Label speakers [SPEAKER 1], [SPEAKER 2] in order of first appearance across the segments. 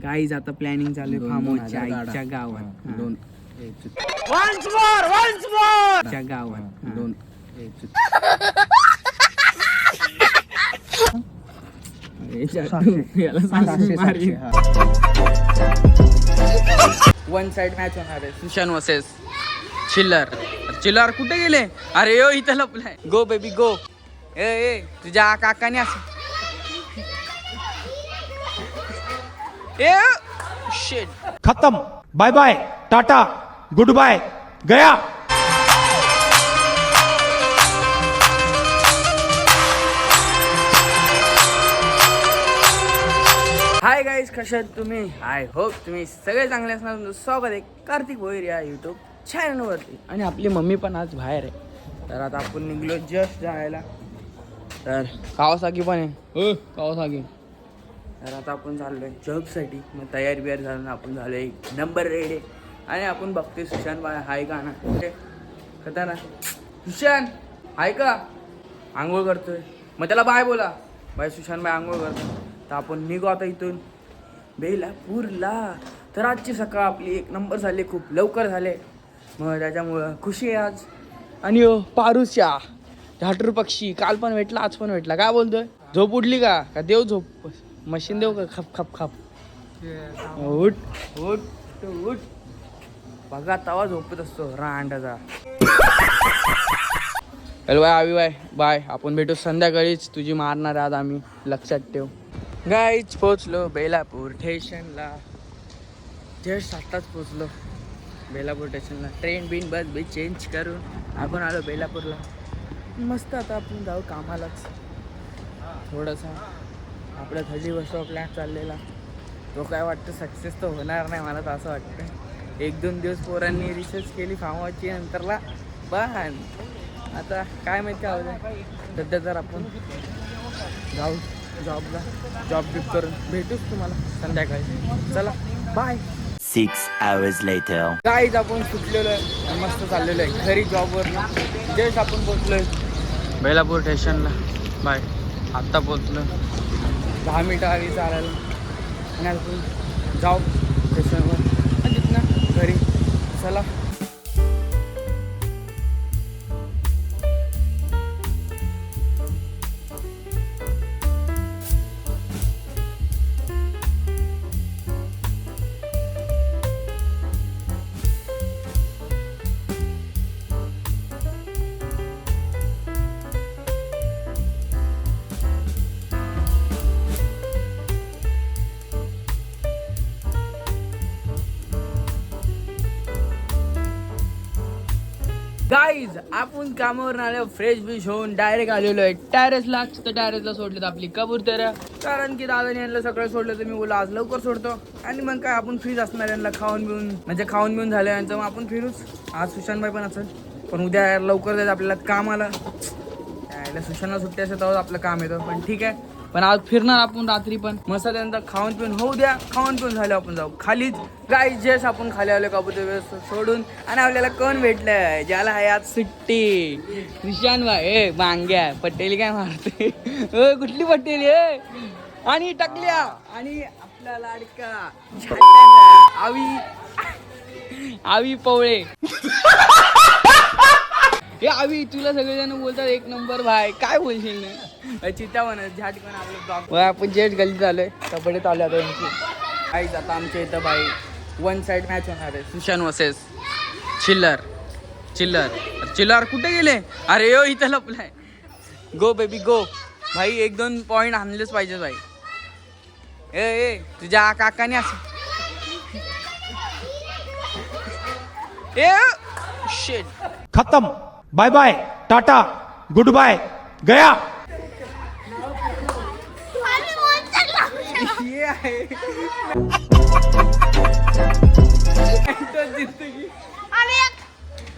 [SPEAKER 1] Guys आता planning चालू आहे फार्म हाऊसच्या आईच्या गावात.
[SPEAKER 2] दोन
[SPEAKER 1] च्या गावात
[SPEAKER 2] दोन
[SPEAKER 1] वन साइड मॅच होणार आहे. सुशांत वर्सेस चिल्लर. चिल्लर कुठे गेले? अरे यो इथं लपलाय. गो बेबी गो. ए तुझ्या काकाने असं ए शिट.
[SPEAKER 3] खत्म. Bye bye tata good bye गया.
[SPEAKER 1] हाय गाईज, कशा आहेत तुम्ही? आय होप तुम्ही सगळे चांगले असणार. तुमचं स्वागत आहे कार्तिक भोईर या यूट्यूब चॅनलवरती. आणि आपली मम्मी पण आज बाहेर आहे. तर आता आपण निघलो जस्ट जायला. तर कावासाकी पण आहे. हो कावासाकी. तर आता आपण चाललोय जॉबसाठी. मग तयारी बियार झालं ना, आपण झालो एक नंबर रेडी. आणि आपण बघतोय सुशांत बाय हाय का ना कथा ना. सुशांत हाय का? आंघोळ करतोय. मग त्याला बाय बोला. बाय सुशांत बाय आंघोळ करतो. तर आपण निघू आता इथून बेलापूरला. तर आजची सकाळ आपली एक नंबर झाली. खूप लवकर झाले. मग त्याच्यामुळं खुशी आहे आज. आणि पारूच्या झाटूर पक्षी काल पण भेटला आज पण भेटला. काय बोलतोय? झोप उठली का देव झोप मशीन देऊ का? खप खप खप. उठ उठ उठ. बघा तवा झोपत असतो रांडाचा. हॅलो बाय आवी बाय बाय. आपण भेटू संध्याकाळीच. तुझी मारणार आज आम्ही, लक्षात ठेव. गाईच पोचलो बेलापूर स्टेशनला. जस्ट आत्ताच पोचलो बेलापूर स्टेशनला. ट्रेन बिन बस बी चेंज करून आपण आलो बेलापूरला. मस्त आता आपण जाऊ कामालाच. थोडंसं आपल्या 30 प्लॅन चाललेला तो काय वाटतं सक्सेस तर होणार नाही. मला तर असं वाटतं 1-2 दिवस पोरांनी रिसर्च केली फार्माची नंतरला पण आता काय माहिती काय होतं. सध्या तर आपण जाऊ जॉबला. जॉब बिप करून भेटूच तुम्हाला संध्याकाळी. चला बाय.
[SPEAKER 4] 6 hours later.
[SPEAKER 1] गाईज आपण सुटलेलो आहे. मस्त चाललेलो आहे घरी जॉबवर. जस्ट आपण पोचलोय बेलापूर स्टेशनला. बाय. आत्ता पोचलो 10 मिनिटं आधी चालायला. आणि आपण जाऊ स्टेशनवर आणि तिथनं घरी. चला. गाईज आपण कामावरून आलो. फ्रेश बिश होऊन डायरेक्ट आलेलो आहे टॅरेसला. तर टॅरेसला सोडलेत आपली कबूतर. कारण की दादाने यांना सगळं सोडलं. तर मी बोला आज लवकर सोडतो. आणि मग काय आपण फ्रीज असणार. यांना खाऊन पिऊन झालं यांचं. मग आपण फिरूच. आज सुशांतबाई पण असेल. पण उद्या लवकर जायचं आपल्याला कामाला. यायला सुशांतला सुट्टी असेल तेव्हा आपलं काम येतं. पण ठीक आहे. पण आज फिरणार आपण रात्री पण. मस्त त्यानंतर खाऊन पिऊन होऊ द्या. खाऊन पिऊन झालं आपण जाऊ खालीच. गाईज जस्ट आपण खाली आलो कबूतर सोडून. आणि आपल्याला कोण भेटलं ज्याला आहे आज सुट्टी? सुशांत भाई. मांग्या पटेल काय मारते. कुठली पटेल आणि टाकल्या. आणि आपला लाडका आवी पवळे. हे आवी तुला सगळेजण बोलतात 1 नंबर भाई. काय बोलशील ना चिता म्हणत झाटकन आपलं. आपण जेट गल्लीत आलोय. कपडे चालू आता यांची. काहीच आता आमच्या इथं भाई वन साइड मॅच होणार आहे. सुशांत वर्सेस चिल्लर कुठे गेले? अरे यो इथं लपलाय. गो बेबी गो. भाई 1-2 पॉईंट आणलेच पाहिजे भाई. ए तुझ्या काकाने असं ए शिट.
[SPEAKER 3] खत्म. Bye bye tata good bye गया.
[SPEAKER 1] ये आहे जिंदगी.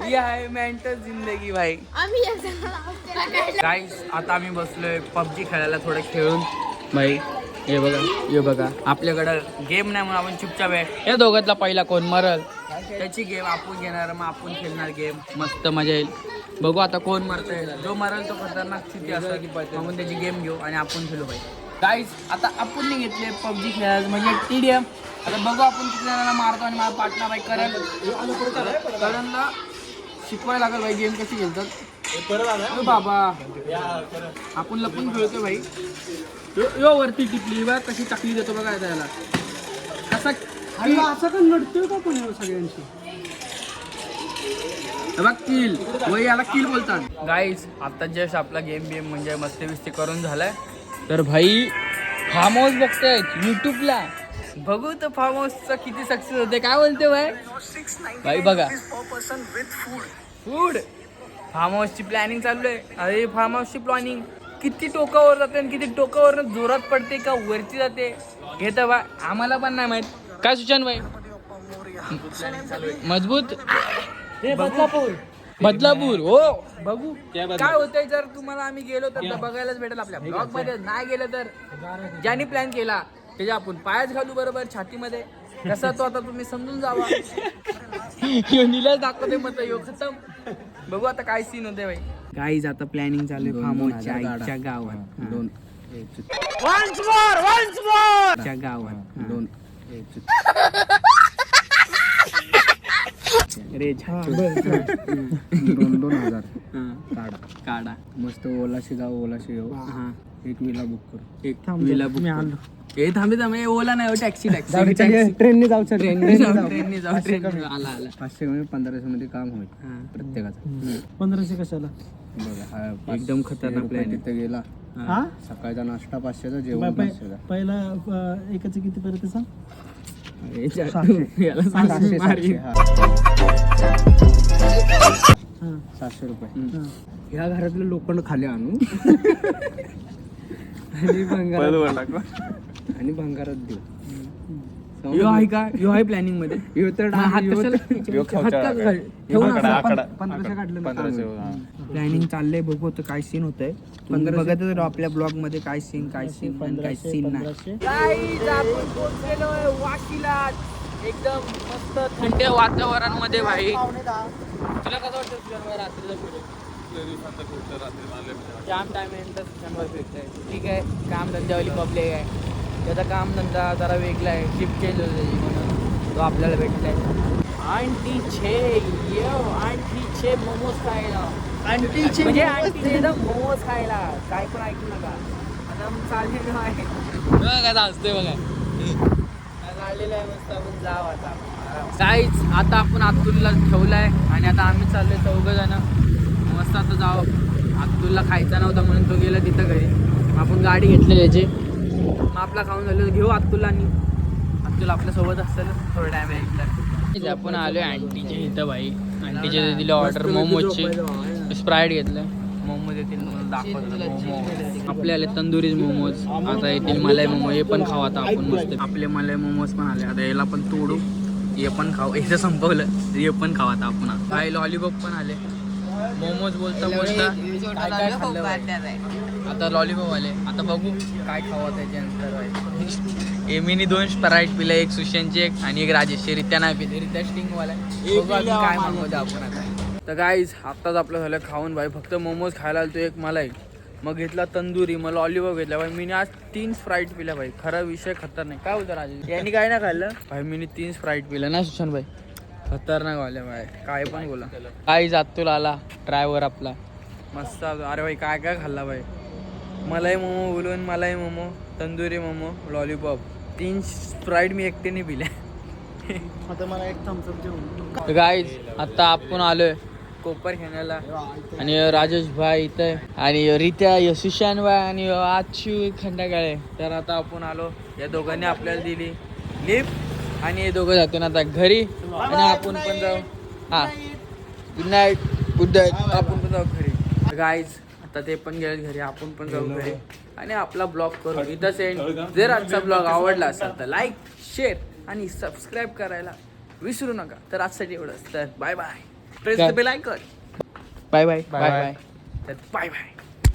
[SPEAKER 1] ये आहे मेंटल जिंदगी भाई. गाईस आता आम्ही बसलोय पबजी खेळायला. थोडं खेळून भाई. हे बघा आपल्याकडं गेम नाही म्हणून आपण चुपचाप आहे. या दोघातला पहिला कोण मरल त्याची गेम आपण घेणार. मग आपण खेळणार गेम. मस्त मजा येईल. बघू आता कोण मरतंय. जो मरल तो खतरनाक स्थिती असं की आपण त्याची गेम घेऊ आणि आपण खेळू भाई. गाईज आता आपण घेतले पबजी खेळायला म्हणजे TDM. आता बघू आपण किती जणांना मारतो आणि माझा पार्टनर भाई करणला शिकवायला लागेल भाई गेम कशी खेळतात. बाबा आपण लपून खेळतोय भाई. यो वरती टिपली बघा कशी टाकली देतो बघा त्याला कसा
[SPEAKER 2] असं का नडतोय का पण सगळ्यांशी.
[SPEAKER 1] बघ किल वय याला किल बोलतात. गाईज आता जस्ट आपला गेम बिम म्हणजे मस्ती बिस्ती करून झालाय. तर भाई फार्म हाऊस बघताय युट्यूबला. बघू तर फार्म हाऊसचा किती सक्सेस होते. काय बोलते भाई बघा फूड फार्म हाऊसची प्लॅनिंग चालू आहे. अरे फार्म हाऊसची प्लॅनिंग किती टोकावर जाते आणि किती टोकावर जोरात पडते का वरती जाते हे तर बा आम्हाला पण नाही माहित. काय सुशांत भाई मजबूत बदलापूर हो बघू काय होतंय. जर तुम्हाला आम्ही गेलो तर बघायलाच भेटेल आपल्या ब्लॉग मध्ये. नाही गेलं तर ज्यांनी प्लॅन केला त्याच्या आपण पायच घालू बरोबर छातीमध्ये. कसा तो आता तुम्ही समजून जावा. निलाच दाखवते मत यो खतम. बघू आता काय सीन होते भाई. गाईज आता प्लॅनिंग चालू आहे फार्म हाऊसच्या आईच्या गावात. दोन गावात दोन रे
[SPEAKER 2] 2,000
[SPEAKER 1] काढा
[SPEAKER 2] मस्त ओलाशी जाऊ ओलाशी येऊ. एक विला बुक करू.
[SPEAKER 1] एक विला बुक हे थांबे ओला नाही टॅक्सी
[SPEAKER 2] ट्रेनने जाऊ
[SPEAKER 1] ट्रेनने जाऊ ट्रेन आला
[SPEAKER 2] 500 कमी 1500 मध्ये काम होईल प्रत्येकाचं.
[SPEAKER 5] 1500 कशाला.
[SPEAKER 2] बघा
[SPEAKER 1] एकदम खतरनाक प्लॅन.
[SPEAKER 2] तिथे गेला
[SPEAKER 5] हा
[SPEAKER 2] सकाळचा नाश्ता 500चा जेवण 500चा.
[SPEAKER 5] पहिला एकाच किती पर्यंत सांग.
[SPEAKER 2] 700 रुपये. ह्या घरातले लोखंड खाली आणू आणि भंगारात देऊ.
[SPEAKER 1] यो आहे का यो आहे प्लॅनिंग मध्ये. प्लॅनिंग चाललंय बघू आता काय सीन होत आहे. बघत आपल्या ब्लॉग मध्ये काय सीन काय सीन नाही. एकदम मस्त थंड वातावरणामध्ये भाई. तुला कसं वाटतं रात्रीचं जाम टाइम आहे. ठीक आहे काम धंद्यावाली पब्लिक आहे. त्याचा काम धंदा जरा वेगळा आहे. शिफ्ट चेंज होते त्याची म्हणून तो आपल्याला भेटलाय. आंटी छे मोमोज खायला. म्हणजे आंटी मोमोज खायला काय पण ऐकू नका. आता चाललेलो आहे बघा असते बघा चाललेलं आहे मस्त. आपण जाऊ आता काहीच. आता आपण अतुलला ठेवलाय आणि आता आम्ही चाललोय 4 जण मस्त. आता जाऊ. अतुलला खायचा नव्हता म्हणून तो गेला तिथं घरी. आपण गाडी घेतली त्याची मग आपला खाऊन झालं घेऊ अतुलला. आणि अतुल आपल्यासोबत असतं ना थोडा टाइम आहे. आपण आलोय आंटीच्या इथं भाई. आंटीचे दिली ऑर्डर मोमोजची. स्प्राईट घेतलं मोमोज येतील दाखवत. आपले आले तंदुरी मोमोज. आता येतील मलाई मोमो. हे पण खाऊ आता आपण मस्त. आपले मलाई मोमोज पण आले. आता याला पण तोडू हे पण खाऊ. याचं संपवलं हे पण खाऊ आता आपण. काही लॉलीपॉप पण आले. मोमोज बोलता आता लॉलीपॉप आले. आता बघू काय खावा त्याच्यानंतर. एमीनी 2 स्प्राईट पिल्या. एक सुशांतची एक आणि एक राजेशची. रित्या नाही पिले. रित्या स्टिंगवाला. काय मागवतो आपण आता. तर गाईज आत्ताच आपलं झालं खाऊन भाई. फक्त मोमोज खायला आलो एक मलाई. मग घेतला तंदुरी. मग लॉलीपॉप घेतला भाई. मी आज 3 स्प्राईट पिल्या भाई. खरा विषय खतरनाक. काय होतं राजेश यांनी काय नाही खाल्लं भाई. मी 3 स्प्राईट पिल्या ना सुशांत भाई. खतरनाक वाले भाई. काय पण बोला. काही जात तुला आला ड्रायव्हर आपला मस्त. अरे भाई काय काय खाल्ला भाई. मलाई मोमो बोलून मलाई मोमो तंदुरी मोमो लॉलीपॉप 3 स्प्राईट मी एकट्याने पिल्या.
[SPEAKER 5] आता मला एक थम्सअप जेवण.
[SPEAKER 1] गाईज आता आपण आलोय कोपर खेळण्याला. आणि राजेश भाई इथं आणि रित्या सुशांत भाई आणि आजची खंडाकाळे. तर आता आपण आलो. या दोघांनी आपल्याला दिली लिफ्ट आणि हे दोघं जातो ना आता घरी. आणि आपण पण जाऊ. हा गुड नाईट गुड नाईट. आपण पण जाऊ घरी. गाईज आता ते पण गेले घरी. आपण पण जाऊ घरी आणि आपला ब्लॉग करू इथं सेंड. जर आजचा ब्लॉग आवडला असेल तर लाईक शेअर आणि सबस्क्राईब करायला विसरू नका. तर आजसाठी एवढंच. तर bye bye. Press the bell icon. Bye bye bye bye. तर बाय बाय.